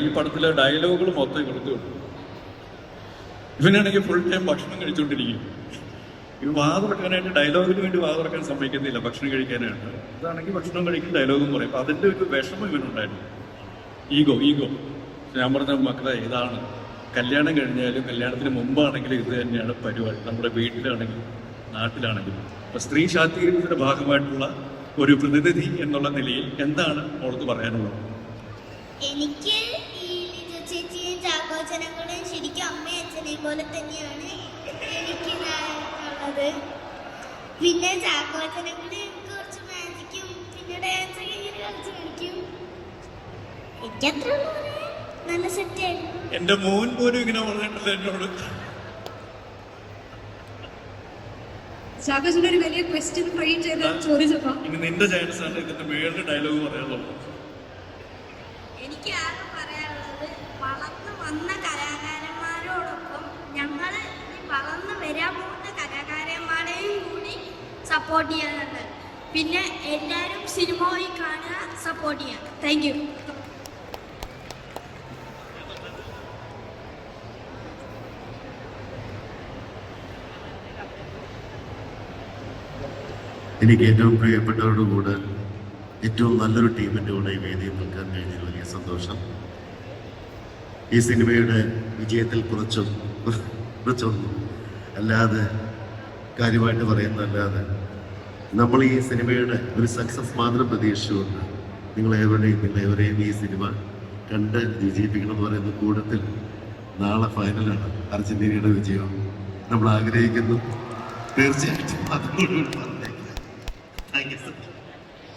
ഈ പടത്തിലെ ഡയലോഗുകൾ മൊത്തം ഇവർക്ക് ഇവനാണെങ്കിൽ ഫുൾ ടൈം ഭക്ഷണം കഴിച്ചുകൊണ്ടിരിക്കും. ഇവ തുറക്കാനായിട്ട് ഡയലോഗിന് വേണ്ടി തുറക്കാൻ സമ്മതിക്കുന്നില്ല, ഭക്ഷണം കഴിക്കാനായിട്ട്. ഇതാണെങ്കിൽ ഭക്ഷണം കഴിക്കും, ഡയലോഗും പറയും. അപ്പൊ അതിന്റെ ഒരു വിഷമം ഇവനുണ്ടായിരുന്നു. ഈഗോ. ഞാൻ പറഞ്ഞ മക്കളെ, ഇതാണ് കല്യാണം കഴിഞ്ഞാലും കല്യാണത്തിന് മുമ്പാണെങ്കിലും ഇത് തന്നെയാണ് പരിപാടി. നമ്മുടെ വീട്ടിലാണെങ്കിലും നാട്ടിലാണെങ്കിലും. അപ്പൊ സ്ത്രീ ശാക്തീകരണത്തിന്റെ ഭാഗമായിട്ടുള്ള ഒരു പ്രതിനിധി എന്നുള്ള നിലയിൽ എന്താണ് അവൾക്ക് പറയാനുള്ളത്? എനിക്ക് ഈ ചേച്ചിയും ചാക്കോച്ചനങ്ങളും ശരിക്കും അമ്മയും അച്ഛനെ പോലെ തന്നെയാണ് എനിക്ക് ഉള്ളത്. പിന്നെ ചാക്കോച്ചനങ്ങള് കുറച്ച് മാജിക്കും പിന്നെ ഡാൻസൊക്കെ ഇങ്ങനെ കളിച്ച് കളിക്കും. എനിക്കത്ര നല്ല സെറ്റായിരുന്നു. എന്റെ മോൻ പോലും ഇങ്ങനെ പറഞ്ഞിട്ടില്ല എന്നോട്. ചാക്കോച്ചൻ ഒരു വലിയ ക്വസ്റ്റ്യൻ ഫ്രെയിം ചെയ്ത് ചോദിച്ചപ്പോ ഇനി നിന്റെ ചാൻസ് ആണ് ഇതിന്റെ മേളിൽ ഡയലോഗ് പറയാനുള്ളത്. എനിക്ക് ആകെ പറയാനുള്ളത്, വളർന്നു വന്ന കലാകാരന്മാരോടൊപ്പം ഞങ്ങൾ വളർന്നു വരാൻ പോകുന്ന കലാകാരന്മാരെയും കൂടി സപ്പോർട്ട് ചെയ്യാനുണ്ട്. പിന്നെ എല്ലാവരും സിനിമ പോയി കാണുക, സപ്പോർട്ട് ചെയ്യുക. Thank you. എനിക്ക് ഏറ്റവും പ്രിയപ്പെട്ടവരുടെ കൂടെ ഏറ്റവും നല്ലൊരു ടീമിൻ്റെ കൂടെ ഈ വേദിയിൽ നിൽക്കാൻ കഴിഞ്ഞതിൽ വലിയ സന്തോഷം. ഈ സിനിമയുടെ വിജയത്തിൽ കുറച്ചൊന്നും അല്ലാതെ കാര്യമായിട്ട് പറയുന്നതല്ലാതെ നമ്മൾ ഈ സിനിമയുടെ ഒരു സക്സസ് മാത്രം പ്രതീക്ഷിച്ചുകൊണ്ട് നിങ്ങളെവരെയും ഈ സിനിമ കണ്ട് വിജയിപ്പിക്കണം എന്ന് പറയുന്ന കൂട്ടത്തിൽ നാളെ ഫൈനലാണ് അർജന്റീനയുടെ വിജയം നമ്മൾ ആഗ്രഹിക്കുന്നു. തീർച്ചയായിട്ടും അതുകൊണ്ട്